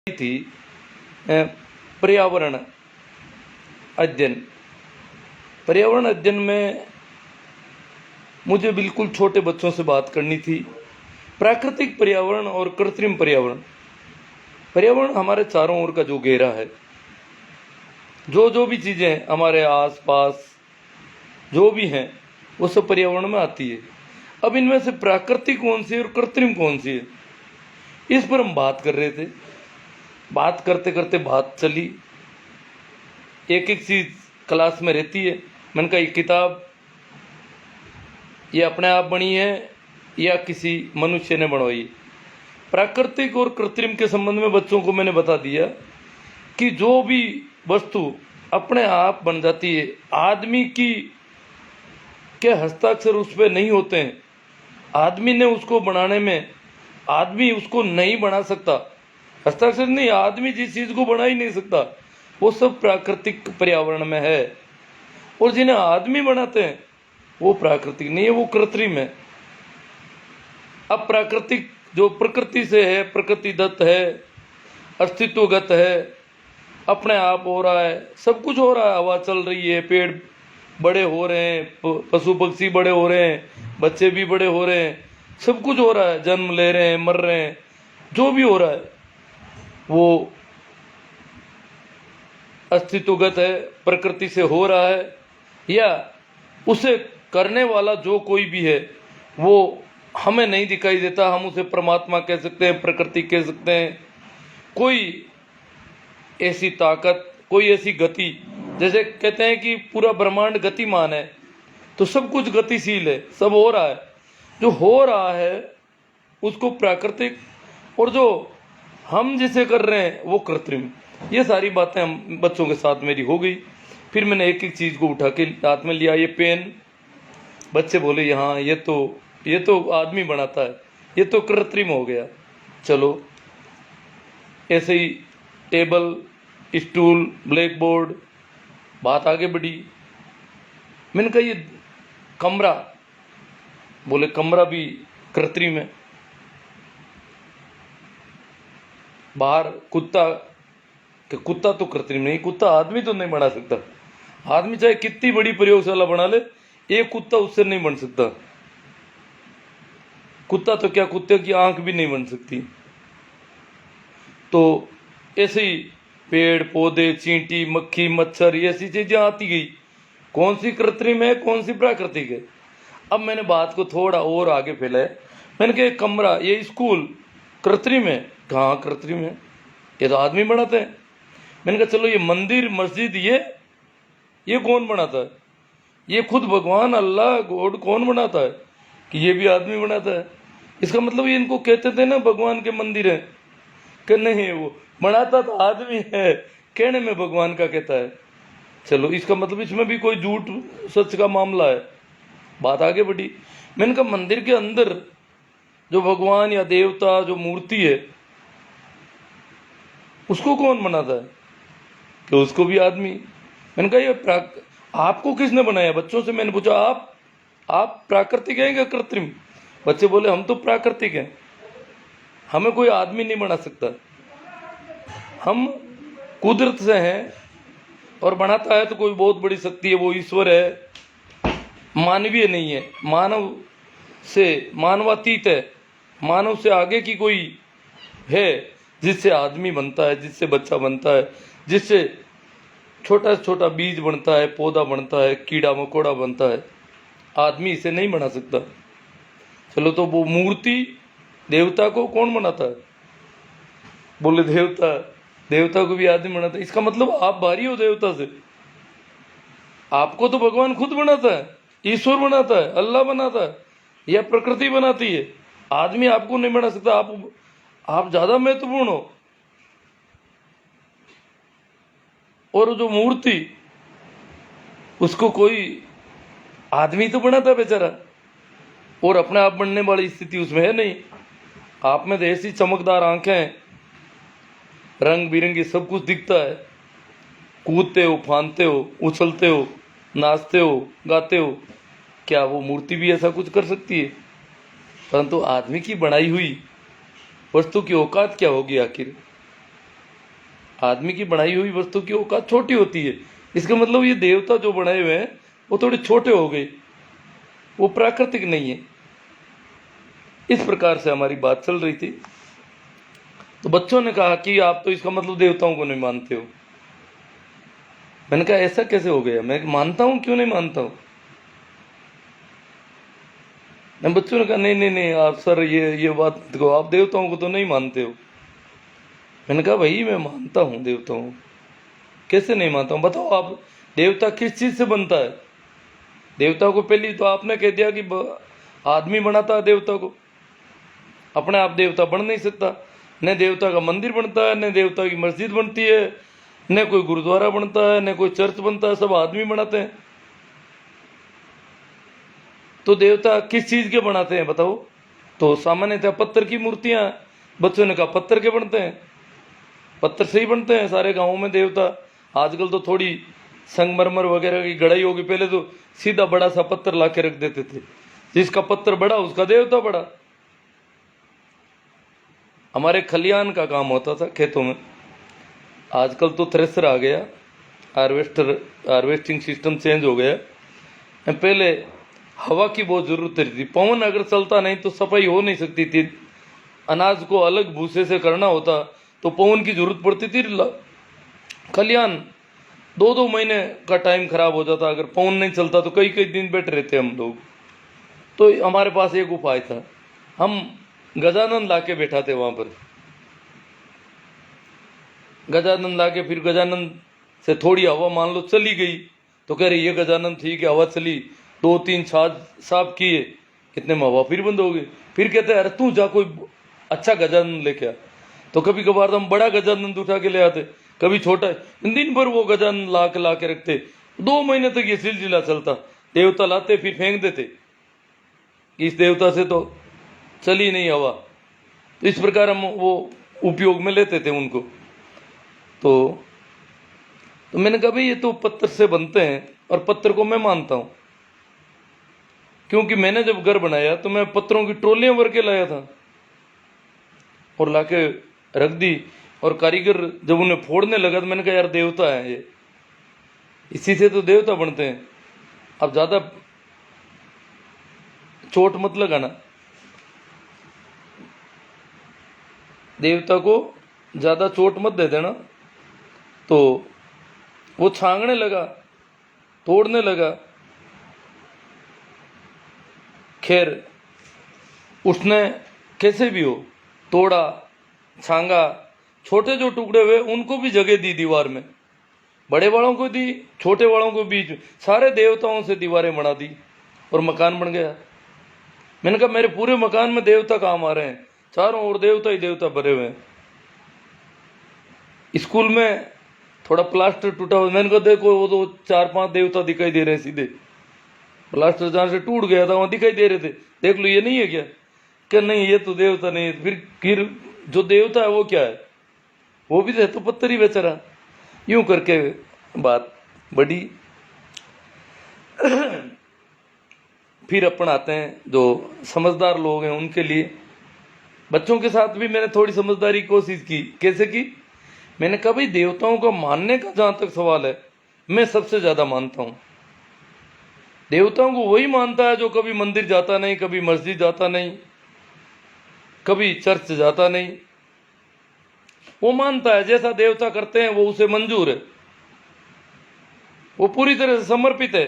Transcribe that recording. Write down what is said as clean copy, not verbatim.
थी पर्यावरण अध्ययन। पर्यावरण अध्ययन में मुझे बिल्कुल छोटे बच्चों से बात करनी थी। प्राकृतिक पर्यावरण और कृत्रिम पर्यावरण। पर्यावरण हमारे चारों ओर का जो घेरा है, जो भी चीज़ें हमारे आसपास जो भी हैं, वो सब पर्यावरण में आती है। अब इनमें से प्राकृतिक कौन सी है और कृत्रिम कौन सी है, इस पर हम बात कर रहे थे। बात करते करते बात चली, एक एक चीज़ क्लास में रहती है। मैंने कहा ये किताब ये अपने आप बनी है या किसी मनुष्य ने बनवाई है। प्राकृतिक और कृत्रिम के संबंध में बच्चों को मैंने बता दिया कि जो भी वस्तु अपने आप बन जाती है, आदमी की के हस्ताक्षर उस पर नहीं होते हैं, आदमी ने उसको बनाने में, आदमी उसको नहीं बना सकता, हस्ताक्षर नहीं, आदमी जिस चीज़ को बना ही नहीं सकता, वो सब प्राकृतिक पर्यावरण में है। और जिन्हें आदमी बनाते हैं वो प्राकृतिक नहीं है, वो कृत्रिम है। अब प्राकृतिक जो प्रकृति से है, प्रकृति दत्त है, अस्तित्वगत है, अपने आप हो रहा है, सब कुछ हो रहा है। हवा चल रही है, पेड़ बड़े हो रहे हैं, पशु पक्षी बड़े हो रहे हैं, बच्चे भी बड़े हो रहे हैं, सब कुछ हो रहा है, जन्म ले रहे हैं, मर रहे हैं, जो भी हो रहा है वो अस्तित्वगत है, प्रकृति से हो रहा है। या उसे करने वाला जो कोई भी है वो हमें नहीं दिखाई देता, हम उसे परमात्मा कह सकते हैं, प्रकृति कह सकते हैं। कोई ऐसी ताकत, कोई ऐसी गति, जैसे कहते हैं कि पूरा ब्रह्मांड गतिमान है, तो सब कुछ गतिशील है, सब हो रहा है। जो हो रहा है उसको प्राकृतिक, और जो हम जिसे कर रहे हैं वो कृत्रिम। ये सारी बातें हम बच्चों के साथ मेरी हो गई। फिर मैंने एक एक चीज़ को उठा के हाथ में लिया। ये पेन, बच्चे बोले यहाँ ये तो आदमी बनाता है, ये तो कृत्रिम हो गया। चलो ऐसे ही टेबल, स्टूल, ब्लैक बोर्ड, बात आगे बढ़ी। मैंने कहा ये कमरा, बोले कमरा भी कृत्रिम है। बाहर कुत्ता, कि कुत्ता तो कृत्रिम नहीं, कुत्ता आदमी तो नहीं बना सकता। आदमी चाहे कितनी बड़ी प्रयोगशाला बना ले, एक कुत्ता उससे नहीं बन सकता। कुत्ता तो क्या, कुत्ते की आंख भी नहीं बन सकती। तो ऐसे ही पेड़ पौधे, चींटी, मक्खी, मच्छर, ये ऐसी चीजें आती गई। कौन सी कृत्रिम है, कौन सी प्राकृतिक है। अब मैंने बात को थोड़ा और आगे फैलाया। मैंने कहा कमरा, ये स्कूल कृत्रिम है। कहाँ कृत्रिम है, ये तो आदमी बनाते हैं। मैंने कहा चलो ये मंदिर, मस्जिद, ये कौन बनाता है, ये खुद भगवान अल्लाह गॉड कौन बनाता है, कि ये भी आदमी बनाता है। इसका मतलब ये इनको कहते थे ना भगवान के मंदिर है, कि नहीं वो बनाता तो आदमी है, कहने में भगवान का कहता है। चलो इसका मतलब इसमें भी कोई झूठ सच का मामला है। बात आगे बढ़ी। मैंने कहा मंदिर के अंदर जो भगवान या देवता जो मूर्ति है उसको कौन बनाता है, कि उसको भी आदमी। मैंने कहा ये आपको किसने बनाया। बच्चों से मैंने पूछा आप प्राकृतिक हैं क्या कृत्रिम। बच्चे बोले हम तो प्राकृतिक हैं, हमें कोई आदमी नहीं बना सकता, हम कुदरत से हैं, और बनाता है तो कोई बहुत बड़ी शक्ति है, वो ईश्वर है, मानवीय नहीं है, मानवातीत है, मानव से आगे की कोई है, जिससे आदमी बनता है, जिससे बच्चा बनता है, जिससे छोटा से छोटा बीज बनता है, पौधा बनता है, कीड़ा मकोड़ा बनता है। आदमी इसे नहीं बना सकता। चलो तो वो मूर्ति, देवता को कौन बनाता है, बोले देवता को भी आदमी बनाता है। इसका मतलब आप बाहरी हो देवता से। आपको तो भगवान खुद बनाता है, ईश्वर बनाता है, अल्लाह बनाता है, या प्रकृति बनाती है। आदमी आपको नहीं बना सकता। आप ज्यादा महत्वपूर्ण हो। और जो मूर्ति, उसको कोई आदमी तो बनाता है बेचारा, और अपने आप बनने वाली स्थिति उसमें है नहीं। आप में तो ऐसी चमकदार आंखें, रंग बिरंगी सब कुछ दिखता है, कूदते हो, फांदते हो, उछलते हो, नाचते हो, गाते हो। क्या वो मूर्ति भी ऐसा कुछ कर सकती है। परंतु आदमी की बनाई हुई वस्तु की औकात क्या होगी आखिर। आदमी की बनाई हुई वस्तु की औकात छोटी होती है, इसका मतलब ये देवता जो बनाए हुए हैं वो थोड़े छोटे हो गए, वो प्राकृतिक नहीं है। इस प्रकार से हमारी बात चल रही थी। तो बच्चों ने कहा कि आप तो इसका मतलब देवताओं को नहीं मानते हो। मैंने कहा ऐसा कैसे हो गया, मैं मानता हूं, क्यों नहीं मानता हूं। बच्चों ने कहा नहीं नहीं नहीं आप सर ये बात देखो, आप देवताओं को तो नहीं मानते हो। मैंने कहा भाई मैं मानता हूं देवताओं को। कैसे नहीं मानता हूं, बताओ आप देवता किस चीज से बनता है। देवता को पहले तो आपने कह दिया कि आदमी बनाता है देवता को, अपने आप देवता बन नहीं सकता। न देवता का मंदिर बनता है, न देवता की मस्जिद बनती है, न कोई गुरुद्वारा बनता है, न कोई चर्च बनता है, सब आदमी बनाते हैं। तो देवता किस चीज के बनाते हैं बताओ। तो सामान्यतः पत्थर की मूर्तियां, बच्चों ने कहा पत्थर के बनते हैं, पत्थर से ही बनते हैं सारे गांवों में देवता। आजकल तो थोड़ी संगमरमर वगैरह की गढ़ाई होगी, पहले तो सीधा बड़ा सा पत्थर ला के रख देते थे, जिसका पत्थर बड़ा उसका देवता बड़ा। हमारे खलियान का काम होता था खेतों में, आजकल तो थ्रेसर आ गया, हार्वेस्टिंग सिस्टम चेंज हो गया। पहले हवा की बहुत जरूरत रहती थी, पवन अगर चलता नहीं तो सफाई हो नहीं सकती थी। अनाज को अलग भूसे से करना होता तो पवन की जरूरत पड़ती थी। खलियान 2-2 महीने का टाइम खराब हो जाता अगर पवन नहीं चलता, तो कई कई दिन बैठे रहते हम लोग। तो हमारे पास एक उपाय था, हम गजानन लाके बैठाते वहां पर। गजानन लाके फिर गजानन से थोड़ी हवा मान लो चली गई तो कह रही ये गजानन ठीक है, हवा चली, 2-3 छाज साफ किए, कितने में हवा फिर बंद हो गई। फिर कहते अरे तू जा कोई अच्छा गजानन लेके आ। तो कभी कभार तो हम बड़ा गजानन उठा के ले आते, कभी छोटा। दिन भर वो गजानन ला के रखते, 2 महीने तक ये सिलसिला चलता। देवता लाते फिर फेंक देते, इस देवता से तो चली नहीं हवा। तो इस प्रकार हम वो उपयोग में लेते थे उनको। तो मैंने कहा भाई ये तो पत्थर से बनते हैं, और पत्थर को मैं मानता हूं, क्योंकि मैंने जब घर बनाया तो मैं पत्थरों की ट्रोलियां भर के लाया था और लाके रख दी। और कारीगर जब उन्हें फोड़ने लगा तो मैंने कहा यार देवता है ये, इसी से तो देवता बनते हैं, अब ज्यादा चोट मत लगाना, देवता को ज्यादा चोट मत दे देना। तो वो छांगने लगा, तोड़ने लगा। खैर उसने कैसे भी हो तोड़ा, छांगा, छोटे जो टुकड़े हुए उनको भी जगह दी दीवार में, बड़े वालों को दी, छोटे वालों को बीच, सारे देवताओं से दीवारें बना दी और मकान बन गया। मैंने कहा मेरे पूरे मकान में देवता काम आ रहे हैं, चारों ओर देवता ही देवता भरे हुए हैं। स्कूल में थोड़ा प्लास्टर टूटा हुआ, मैंने कहा देखो वो तो 4-5 देवता दिखाई दे रहे हैं सीधे, प्लास्टर जहां से टूट गया था वहां दिखाई दे रहे थे, देख लो ये नहीं है क्या। क्या नहीं ये तो देवता नहीं है। फिर जो देवता है वो क्या है, वो भी तो पत्थर ही बेचारा। यूं करके बात बढ़ी। फिर अपन आते हैं जो समझदार लोग हैं उनके लिए। बच्चों के साथ भी मैंने थोड़ी समझदारी की कोशिश की। कैसे की, मैंने कहा भाई देवताओं को मानने का जहां तक सवाल है, मैं सबसे ज्यादा मानता हूं। देवताओं को वही मानता है जो कभी मंदिर जाता नहीं, कभी मस्जिद जाता नहीं, कभी चर्च जाता नहीं। वो मानता है जैसा देवता करते हैं वो उसे मंजूर है, वो पूरी तरह से समर्पित है।